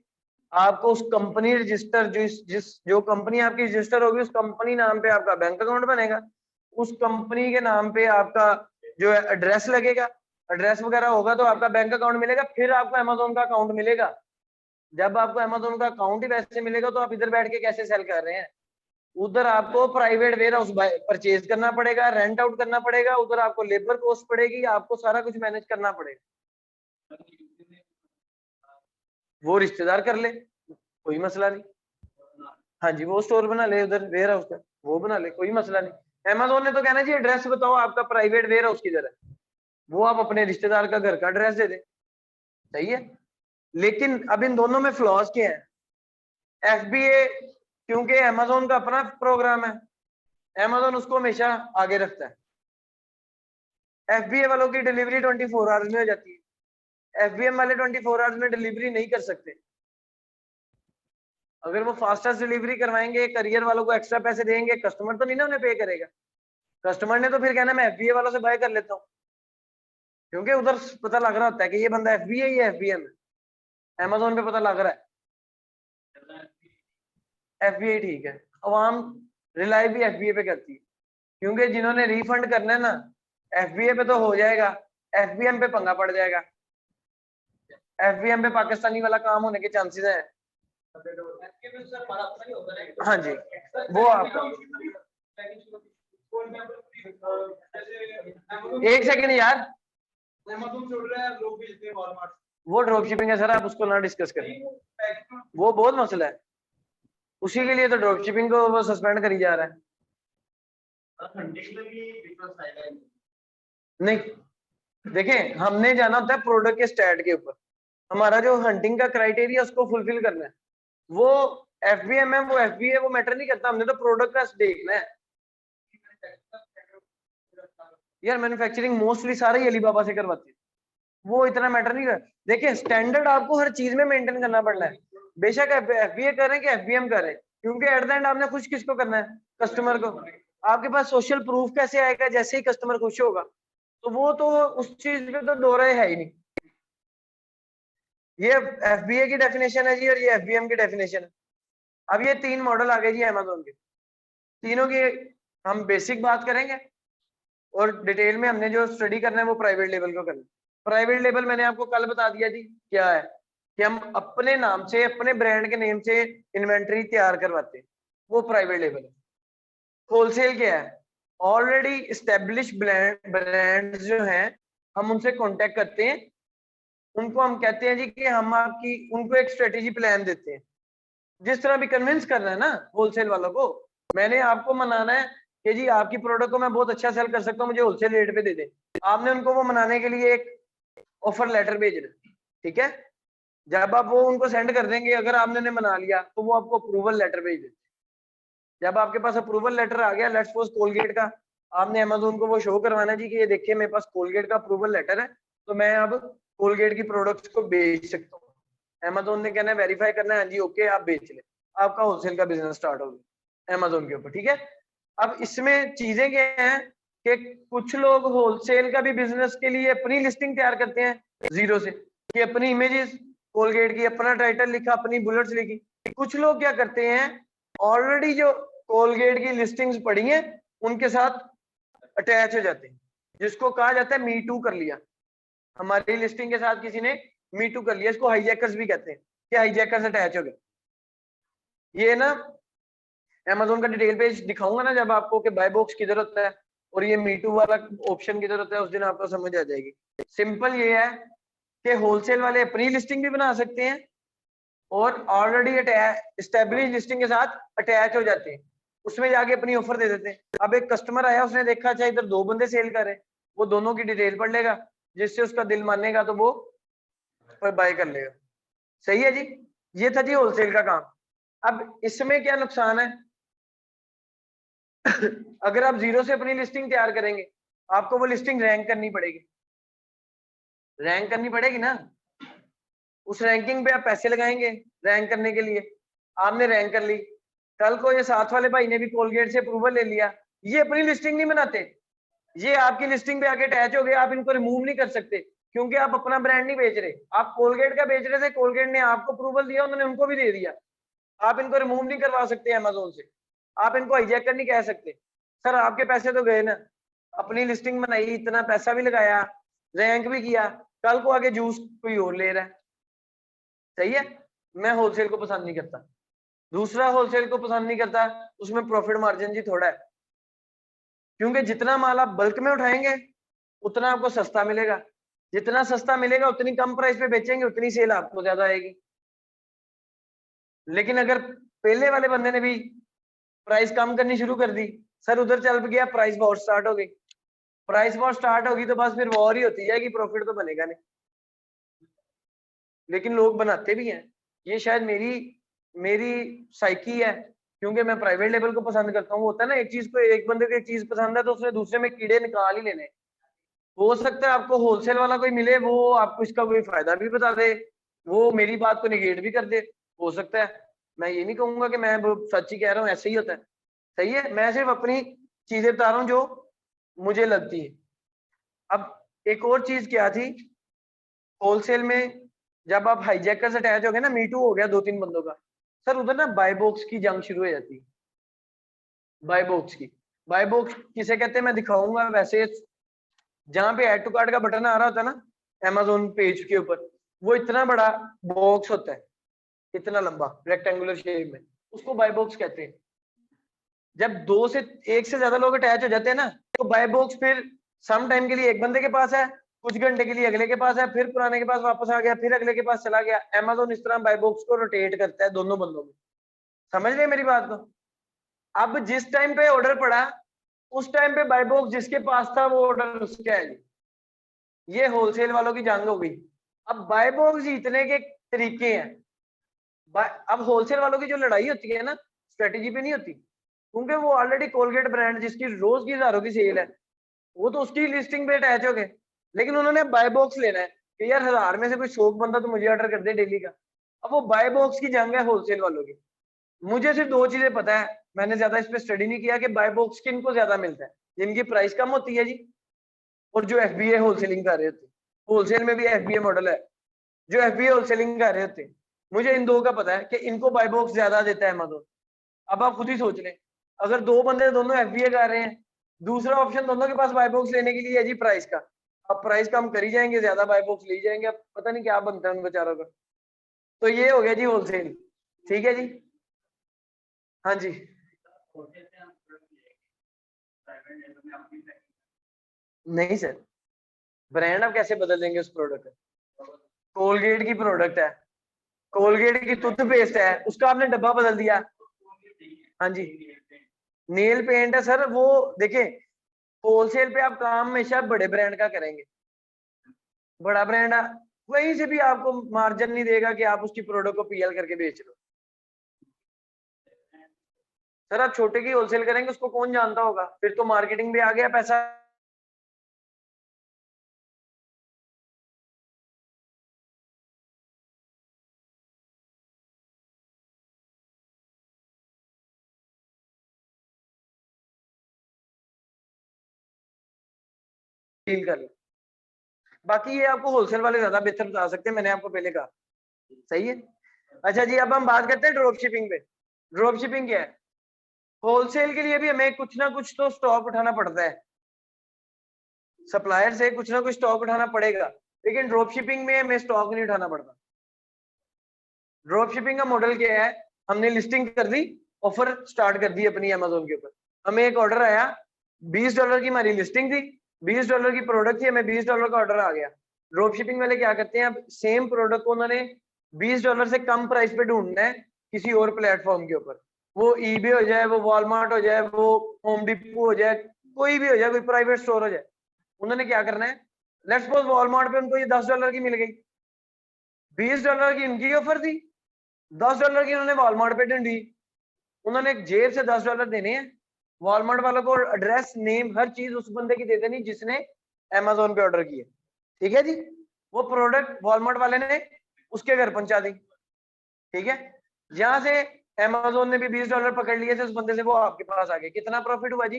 आपको उस कंपनी रजिस्टर, जो कंपनी आपकी रजिस्टर होगी, उस कंपनी नाम पे आपका बैंक अकाउंट बनेगा, उस कंपनी के नाम पे आपका जो है एड्रेस लगेगा, एड्रेस वगैरह होगा तो आपका बैंक अकाउंट मिलेगा, फिर आपको अमेजोन का अकाउंट मिलेगा। जब आपको अमेजोन का अकाउंट ही वैसे मिलेगा तो आप इधर बैठ के कैसे सेल कर रहे हैं? उधर आपको प्राइवेट वेयर हाउस परचेज करना पड़ेगा, रेंट आउट करना पड़ेगा, उधर आपको लेबर कॉस्ट पड़ेगी, आपको सारा कुछ मैनेज करना पड़ेगा। वो रिश्तेदार कर ले, कोई मसला नहीं। हाँ जी, वो स्टोर बना ले उधर वेयर हाउस का, वो बना ले, कोई मसला नहीं। अमेजोन ने तो कहना जी एड्रेस बताओ आपका प्राइवेट वेयर हाउस किधर है, वो आप अपने रिश्तेदार का घर का एड्रेस दे दे। सही है? लेकिन अब इन दोनों में फ्लॉज क्या है? FBA क्योंकि Amazon का अपना प्रोग्राम है, Amazon उसको हमेशा आगे रखता है। FBA वालों की डिलीवरी 24 आवर्स में हो जाती है, FBM वाले 24 आवर्स में डिलीवरी नहीं कर सकते। अगर वो फास्टेस्ट डिलीवरी करवाएंगे, करियर वालों को एक्स्ट्रा पैसे देंगे, कस्टमर तो नहीं ना उन्हें पे करेगा। कस्टमर ने तो फिर कहना मैं FBA वालों से बाय कर लेता हूँ, क्योंकि उधर पता लग रहा होता है कि ये बंदा FBA या FBM है। Amazon पे पता लग रहा है FBA ठीक है, अवाम रिलाई भी FBA पे करती है, क्योंकि जिन्होंने रिफंड करना है ना FBA पे तो हो जाएगा, FBM पे पंगा पड़ जाएगा। FBM पे पाकिस्तानी वाला काम होने के चांसेस है। हाँ जी, वो आपका एक सेकंड यार, वो ड्रॉप शिपिंग है सर, आप उसको ना डिस्कस करें, वो बहुत मसला है, उसी के लिए तो ड्रॉप शिपिंग को वो सस्पेंड करी जा रहा है। नहीं देखें, हमने जाना होता है प्रोडक्ट के स्टैट के ऊपर, हमारा जो हंटिंग का क्राइटेरिया उसको फुलफिल करना है। वो FBM है, वो FBA, वो मैटर नहीं करता, हमने तो प्रोडक्ट का देखना है। यार मैन्युफैक्चरिंग मोस्टली सारे ही अलीबाबा से करवाते हैं, वो इतना मैटर नहीं करता। देखिए स्टैंडर्ड आपको हर चीज में मेंटेन करना पड़ना है, बेशक FBA करें कि FBM करें, क्योंकि एट द एंड आपने खुश किसको करना है, कस्टमर को। आपके पास सोशल प्रूफ कैसे आएगा, जैसे ही कस्टमर खुश होगा, तो वो तो उस चीज पे तो दो राय है ही नहीं। ये FBA की डेफिनेशन है जी, और ये FBM की डेफिनेशन है। अब ये तीन मॉडल आ गए जी Amazon के, तीनों की हम बेसिक बात करेंगे, और डिटेल में हमने जो स्टडी करना है वो प्राइवेट लेवल को करना है। प्राइवेट लेवल मैंने आपको कल बता दिया जी क्या है, कि हम अपने नाम से, अपने ब्रांड के नेम से इन्वेंटरी तैयार करवाते हैं, वो प्राइवेट लेवल है। होलसेल क्या है, ऑलरेडी इस्टेब्लिश ब्रांड जो हैं, हम उनसे कांटेक्ट करते हैं, उनको हम कहते हैं जी कि हम आपकी, उनको एक स्ट्रेटेजी प्लान देते हैं, जिस तरह भी कन्विंस करना है ना होलसेल वालों को, मैंने आपको मनाना है कि जी आपकी प्रोडक्ट को मैं बहुत अच्छा सेल कर सकता हूँ, मुझे होलसेल रेट पे दे दें। आपने उनको वो मनाने के लिए एक ऑफर लेटर भेजना, ठीक है। जब आप वो उनको सेंड कर देंगे, अगर आपने उन्हें मना लिया तो वो आपको अप्रूवल लेटर भेज देते। जब आपके पास अप्रूवल लेटर आ गया, लेट्स सपोज कोलगेट का, आपने अमेज़न को वो शो करवाना जी कि ये देखिए मेरे पास कोलगेट का अप्रूवल लेटर है, तो मैं अब कोलगेट की प्रोडक्ट्स को बेच सकता हूँ। Amazon ने कहना है वेरीफाई करना है, हाँ जी ओके आप बेच ले, आपका होलसेल का बिजनेस स्टार्ट हो गया Amazon के ऊपर, ठीक है। अब इसमें चीजें क्या हैं कि कुछ लोग होलसेल का भी बिजनेस के लिए अपनी लिस्टिंग तैयार करते हैं जीरो से, कि अपनी इमेजेस कोलगेट की, अपना टाइटल लिखा, अपनी बुलेट्स लिखी। कुछ लोग क्या करते हैं, ऑलरेडी जो कोलगेट की लिस्टिंग्स पड़ी हैं उनके साथ अटैच हो जाते हैं, जिसको कहा जाता है मी टू कर लिया, हमारी लिस्टिंग के साथ किसी ने मी टू कर लिया, इसको हाईजैकर्स भी कहते हैं, कि हाईजैकर्स अटैच हो गए। ये ना Amazon का डिटेल पेज दिखाऊंगा ना जब आपको, कि बाय बॉक्स किधर होता है और ये मी टू वाला ऑप्शन किधर होता है, उस दिन आपको समझ आ जाएगी। सिंपल ये है कि होलसेल वाले अपनी लिस्टिंग भी बना सकते हैं, और ऑलरेडी एस्टेब्लिश लिस्टिंग के साथ अटैच हो जाते हैं, उसमें जाके अपनी ऑफर दे देते हैं। अब एक कस्टमर आया, उसने देखा अच्छा इधर दो बंदे सेल कर रहे हैं, वो दोनों की डिटेल पढ़ लेगा, जिससे उसका दिल मानेगा तो वो बाय कर लेगा। सही है जी, ये था जी होलसेल का काम। अब इसमें क्या नुकसान है अगर आप जीरो से अपनी लिस्टिंग तैयार करेंगे, आपको वो लिस्टिंग रैंक करनी पड़ेगी, रैंक करनी पड़ेगी ना, उस रैंकिंग पे आप पैसे लगाएंगे रैंक करने के लिए। आपने रैंक कर ली, कल को ये साथ वाले भाई ने भी कोलगेट से अप्रूवल ले लिया, ये अपनी लिस्टिंग नहीं बनाते, ये आपकी लिस्टिंग पे आके अटैच हो गए, आप इनको रिमूव नहीं कर सकते, क्योंकि आप अपना ब्रांड नहीं बेच रहे, आप कोलगेट का बेच रहे थे, कोलगेट ने आपको अप्रूवल दिया, उन्होंने उनको भी दे दिया, आप इनको रिमूव नहीं करवा सकते Amazon से, आप इनको हाईजैकर नहीं कह सकते। सर आपके पैसे तो गए ना, अपनी लिस्टिंग बनाई, इतना पैसा भी लगाया, रैंक भी किया, कल को आगे जूस कोई और ले रहा है। सही है, मैं होलसेल को पसंद नहीं करता, दूसरा होलसेल को पसंद नहीं करता, उसमें प्रॉफिट मार्जिन जी थोड़ा है, क्योंकि जितना माल आप बल्क में उठाएंगे उतना आपको सस्ता मिलेगा, जितना सस्ता मिलेगा उतनी कम प्राइस पे बेचेंगे, उतनी सेल आपको ज्यादा आएगी। लेकिन अगर पहले वाले बंदे ने भी प्राइस कम करनी शुरू कर दी, सर उधर चल गया, प्राइस वॉर स्टार्ट हो गई, प्राइस वॉर स्टार्ट होगी तो बस फिर वॉर ही होती जाएगी, प्रॉफिट तो बनेगा नहीं। लेकिन लोग बनाते भी हैं, ये शायद मेरी मेरी साइकी है, क्योंकि मैं प्राइवेट लेवल को पसंद करता हूँ। होता है ना, एक चीज को, एक बंदे को एक चीज पसंद है तो उसने दूसरे में कीड़े निकाल ही लेने। हो सकता है आपको होलसेल वाला कोई मिले, वो आपको इसका कोई फायदा भी बता दे, वो मेरी बात को निगेट भी कर दे, हो सकता है। मैं ये नहीं कहूंगा कि मैं सच ही कह रहा हूँ, ऐसे ही होता है। सही है, मैं सिर्फ अपनी चीजें बता रहा हूँ जो मुझे लगती है। अब एक और चीज क्या थी, होलसेल में जब आप हाईजैकर से अटैच हो गए ना, मीटू हो गया 2-3 बंदों का, सर उधर ना बाय बॉक्स की जंग शुरू हो जाती है। बाय बॉक्स की, बाय बॉक्स किसे कहते हैं मैं दिखाऊंगा। वैसे जहां पे ऐड टू कार्ट का बटन आ रहा होता है ना अमेजोन पेज के ऊपर, वो इतना बड़ा बॉक्स होता है, इतना लंबा रेक्टेंगुलर शेप में, उसको बाय बॉक्स कहते हैं। जब एक से ज्यादा लोग अटैच हो जाते हैं ना, तो बाय बॉक्स फिर सम टाइम के लिए एक बंदे के पास है, कुछ घंटे के लिए अगले के पास है, फिर पुराने के पास वापस आ गया, फिर अगले के पास चला गया। अमेजोन इस तरह बाय बॉक्स को रोटेट करता है दोनों बंदों में। समझ रहे मेरी बात को? अब जिस टाइम पे ऑर्डर पड़ा, उस टाइम पे बाय बॉक्स जिसके पास था वो ऑर्डर उसका है। ये होलसेल वालों की जंग हो गई। अब बाय बॉक्स जीतने के तरीके हैं। अब होलसेल वालों की जो लड़ाई होती है ना, स्ट्रेटेजी पे नहीं होती, क्योंकि वो ऑलरेडी कोलगेट ब्रांड जिसकी रोज की हजारों की सेल है, वो तो उसकी लिस्टिंग पे अटैच हो गए। लेकिन उन्होंने बाय बॉक्स लेना है कि यार 1000 में से कोई 100 बंदा तो मुझे ऑर्डर कर दे डेली का। अब वो बाय बॉक्स की जंग है होलसेल वालों की। मुझे सिर्फ 2 चीजें पता है, मैंने ज्यादा इस पे स्टडी नहीं किया कि बाय बॉक्स किनको ज्यादा मिलता है, जिनकी प्राइस कम होती है जी, और जो एफबीए होलसेलिंग कर रहे होते। होलसेल में भी एफबीए मॉडल है, जो एफबीए होलसेलिंग कर रहे होते। मुझे इन दो का पता है कि इनको बाय बॉक्स ज्यादा देता है अमेज़न। अब आप खुद ही सोच लें, अगर 2 बंदे दोनों एफबीए कर रहे हैं, दूसरा ऑप्शन दोनों के पास बाय बॉक्स लेने के लिए है जी प्राइस का। अब प्राइस कम करी जाएंगे, ज्यादा बाय बॉक्स ले जाएंगे, अब पता नहीं क्या बनता है उन बेचारों का। तो ये हो गया जी होलसेल। ठीक है जी, हाँ जी। नहीं सर, ब्रांड आप कैसे बदल देंगे उस प्रोडक्ट का? कोलगेट की प्रोडक्ट है, कोलगेट की टूथपेस्ट है, उसका आपने डब्बा बदल दिया। हाँ जी, नेल पेंट है सर, वो देखिए होलसेल पे आप काम हमेशा बड़े ब्रांड का करेंगे। बड़ा ब्रांड वहीं से भी आपको मार्जिन नहीं देगा कि आप उसकी प्रोडक्ट को पीएल करके बेच लो। सर आप छोटे की होलसेल करेंगे, उसको कौन जानता होगा? फिर तो मार्केटिंग भी आ गया पैसा। डील कर लो। बाकी ये आपको होलसेल वाले ज्यादा बेहतर बता सकते हैं, मैंने आपको पहले कहा। सही है। अच्छा जी, अब हम बात करते हैं ड्रॉप शिपिंग पे। ड्रॉप शिपिंग क्या है? होलसेल के लिए भी हमें कुछ ना कुछ तो स्टॉक उठाना पड़ता है, सप्लायर से कुछ ना कुछ स्टॉक उठाना पड़ेगा। लेकिन ड्रॉप शिपिंग में हमें स्टॉक नहीं उठाना पड़ता। ड्रॉप शिपिंग का मॉडल क्या है? हमने लिस्टिंग कर दी, ऑफर स्टार्ट कर दी अपनी अमेजोन के ऊपर, हमें एक ऑर्डर आया, $20 की हमारी लिस्टिंग थी, $20 की प्रोडक्ट थी, हमें $20 का ऑर्डर आ गया। ड्रॉप शिपिंग वाले क्या करते हैं, अब सेम प्रोडक्ट को उन्होंने $20 से कम प्राइस पे ढूंढना है किसी और प्लेटफॉर्म के ऊपर। वो ईबे हो जाए, वो वॉलमार्ट हो जाए, वो होम डिपो हो जाए, कोई भी हो जाए, कोई प्राइवेट स्टोर हो जाए। उन्होंने क्या करना है, लेट्स सपोज वॉलमार्ट पे उनको ये $10 की मिल गई, $20 की इनकी ऑफर थी, $10 की उन्होंने वॉलमार्ट पे ढूंढी। उन्होंने एक जेब से $10 देने हैं, वॉलमार्ट वालों को एड्रेस नेम हर चीज उस बंदे की दे देनी जिसने अमेजोन पे ऑर्डर किया। ठीक है जी, वो प्रोडक्ट वॉलमार्ट वाले ने उसके घर पहुंचा दी। ठीक है, यहां से अमेजोन ने भी $20 पकड़ लिए थे उस बंदे से, वो आपके पास आ गए। कितना प्रॉफिट हुआ जी?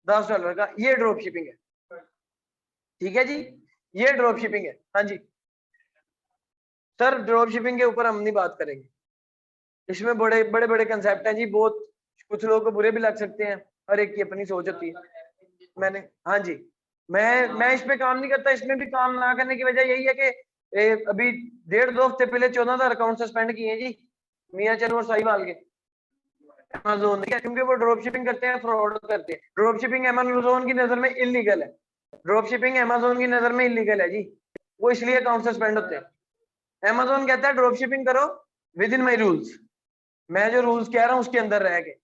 $10 का। ये ड्रॉप शिपिंग है। ठीक है जी, ये ड्रॉप शिपिंग है। हाँ जी सर, ड्रॉप शिपिंग के ऊपर हम नहीं बात करेंगे, इसमें बड़े बड़े बड़े कंसेप्ट हैं जी, बहुत कुछ लोगों को बुरे भी लग सकते हैं, हर एक की अपनी सोच होती है। मैंने, हाँ जी, मैं इस पे काम नहीं करता। इसमें भी काम ना करने की वजह यही है कि अभी 1.5-2 हफ्ते पहले 14,000 अकाउंट सस्पेंड किए हैं जी, मियां चंद और साहिवाल के अमेजोन, क्योंकि वो ड्रॉप शिपिंग करते हैं, फ्रॉड करते हैं। ड्रॉप शिपिंग अमेजोन की नजर में इलीगल है, ड्रॉप शिपिंग अमेजोन की नजर में इलीगल है जी, वो इसलिए अकाउंट सस्पेंड होते हैं। अमेजोन कहता है ड्रॉप शिपिंग करो विद इन माई रूल्स, मैं जो रूल्स कह रहा हूँ उसके अंदर रह के।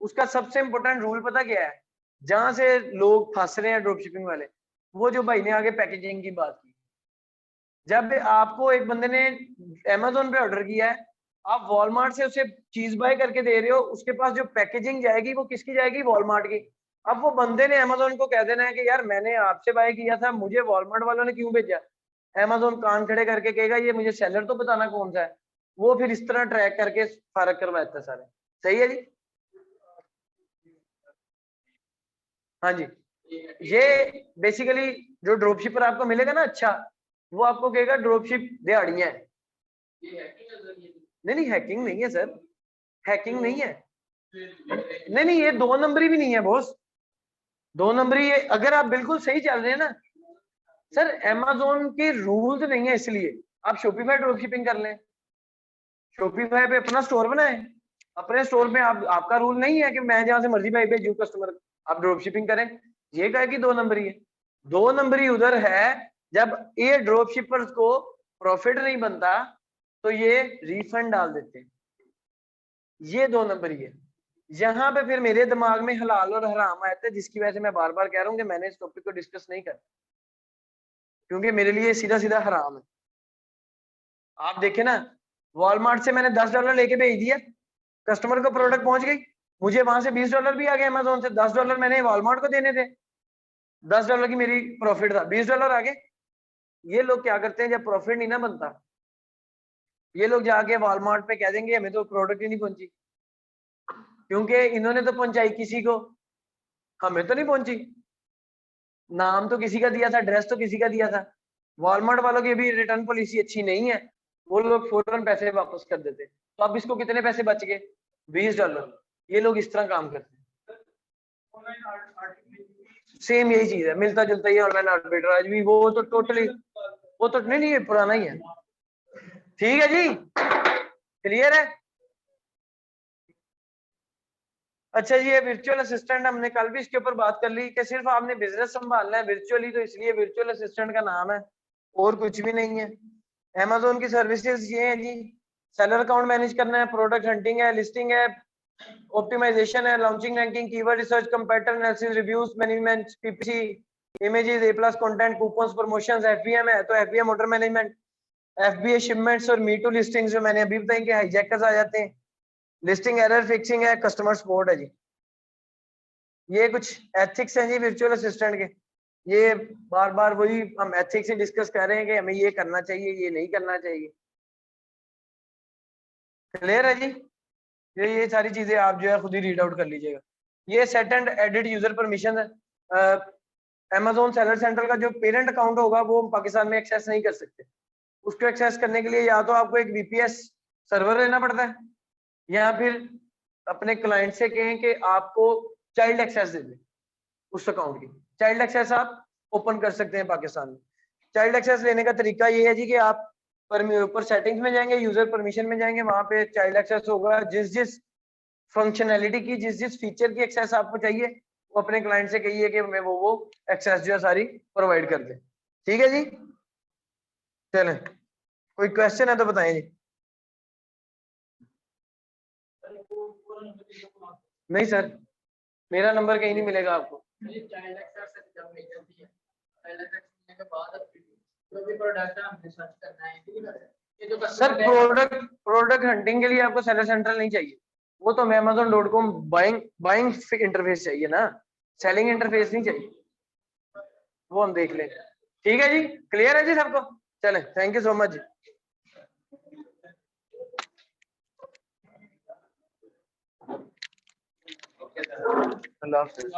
उसका सबसे इंपॉर्टेंट रूल पता क्या है, जहां से लोग फंस रहे हैं ड्रॉप शिपिंग वाले, वो जो भाई ने आगे पैकेजिंग की बात की। जब आपको एक बंदे ने अमेजोन पे ऑर्डर किया है, आप वॉलमार्ट से उसे चीज बाय करके दे रहे हो, उसके पास जो पैकेजिंग जाएगी वो किसकी जाएगी? वॉलमार्ट की। अब वो बंदे ने अमेजोन को कह देना है कि यार मैंने आपसे बाय किया था, मुझे वॉलमार्ट वालों ने क्यों भेजा? अमेजोन कान खड़े करके कहेगा ये मुझे सेलर तो बताना कौन सा है। वो फिर इस तरह ट्रैक करके फर्क करवाता है सारे। सही है जी। हाँ जी, ये बेसिकली जो ड्रॉपशिपर आपको मिलेगा ना, अच्छा वो आपको कहेगा ड्रॉपशिप दिहाड़ियां है। नहीं नहीं, हैकिंग नहीं है सर, हैकिंग नहीं है। नहीं नहीं, ये 2 नंबरी भी नहीं है बॉस। 2 नंबरी ये अगर आप बिल्कुल सही चल रहे हैं ना सर, अमेजोन के रूल्स नहीं है, इसलिए आप शॉपिफाई ड्रॉपशिपिंग कर लें। शॉपिफाई पे अपना स्टोर बनाए, अपने स्टोर में आप, आपका रूल नहीं है कि मैं जहां से मर्जी भाई भेजू कस्टमर, आप ड्रॉपशिपिंग करें। ये कहे कि 2 नंबरी है। 2 नंबरी उधर है जब ये ड्रॉपशिपर्स को प्रॉफिट नहीं बनता तो ये रिफंड डाल देते हैं, ये 2 नंबरी है। यहाँ पे फिर मेरे दिमाग में हलाल और हराम आते हैं, जिसकी वजह से मैं बार बार कह रहा हूँ कि मैंने इस टॉपिक को डिस्कस नहीं करना, क्योंकि मेरे लिए सीधा सीधा हराम है। आप देखें ना, वॉलमार्ट से मैंने $10 लेके भेज दिया, कस्टमर को प्रोडक्ट पहुंच गई, मुझे वहां से $20 भी आ गए, अमेजोन से $10 मैंने वॉलमार्ट को देने थे, $10 की मेरी प्रॉफिट था, $20 आ गए। ये लोग क्या करते हैं, जब प्रॉफिट नहीं ना बनता, ये लोग जाके वॉलमार्ट पे कह देंगे हमें तो प्रोडक्ट ही नहीं पहुंची, क्योंकि इन्होंने तो पहुंचाई किसी को, हमें तो नहीं पहुंची। नाम तो किसी का दिया था, एड्रेस तो किसी का दिया था। वॉलमार्ट वालों की भी रिटर्न पॉलिसी अच्छी नहीं है, वो लोग फौरन पैसे वापस कर देते। तो अब इसको कितने पैसे बच गए? $20। ये लोग इस तरह काम करते हैं। सेम यही चीज है, मिलता जुलता ही ऑनलाइन आर्बिट्राज भी, वो तो टोटली, वो तो नहीं नहीं पुराना ही है। ठीक है जी, क्लियर है। अच्छा जी, ये वर्चुअल असिस्टेंट हमने कल भी इसके ऊपर बात कर ली कि सिर्फ आपने बिजनेस संभालना है वर्चुअली, तो इसलिए वर्चुअल असिस्टेंट का नाम है, और कुछ भी नहीं है। अमेजोन की सर्विसेज ये है जी, सेलर अकाउंट मैनेज करना है, प्रोडक्ट हंटिंग है, लिस्टिंग है, ऑप्टिमाइजेशन है, launching, ranking, keyword research, comparator analysis, reviews management, PPC, images, A plus content, coupons, promotions, FBM है तो FBM order management, FBA shipments और मीटू लिस्टिंग्स जो मैंने अभी बताई कि हाईजैकर्स आ जाते हैं, लिस्टिंग एरर फिक्सिंग है, कस्टमर सपोर्ट है जी। ये कुछ एथिक्स हैं जी वर्चुअल असिस्टेंट के। ये बार बार वही हम एथिक्स ही डिस्कस कर रहे हैं कि हमें ये करना चाहिए, ये नहीं करना चाहिए। क्लियर है जी। ये सारी चीजें आप जो है खुद ही रीड आउट कर लीजिएगा। ये set and edit user permission है। अमेजोन सेलर सेंटर का जो पेरेंट अकाउंट होगा वो हम पाकिस्तान में एक्सेस नहीं कर सकते। उसको एक्सेस करने के लिए या तो आपको एक वीपीएस सर्वर लेना पड़ता है, या फिर अपने क्लाइंट से कहें कि आपको चाइल्ड एक्सेस दे दे उस अकाउंट की। चाइल्ड एक्सेस आप ओपन कर सकते हैं पाकिस्तान में। चाइल्ड एक्सेस लेने का तरीका ये है जी कि आप ऊपर सेटिंग्स में जाएंगे, यूजर परमिशन में जाएंगे, वहां पे चाइल्ड एक्सेस होगा। जिस जिस फंक्शनैलिटी की, जिस जिस फीचर की एक्सेस आपको चाहिए, वो अपने क्लाइंट से कहिए कि मैं वो एक्सेस जो है सारी प्रोवाइड कर दे। ठीक है जी, चलें, कोई क्वेश्चन है तो बताएं जी। नहीं सर, मेरा नंबर कहीं नहीं मिलेगा आपको। सर प्रोडक्ट हंटिंग के लिए आपको सेलर सेंट्रल नहीं चाहिए, वो तो amazon.com बाइंग बाइंग इंटरफेस चाहिए ना, सेलिंग इंटरफेस नहीं चाहिए, वो हम देख लेंगे। ठीक है जी, क्लियर है जी सबको। चलें, थैंक यू सो मच जी। अल्लाह हाफिज़।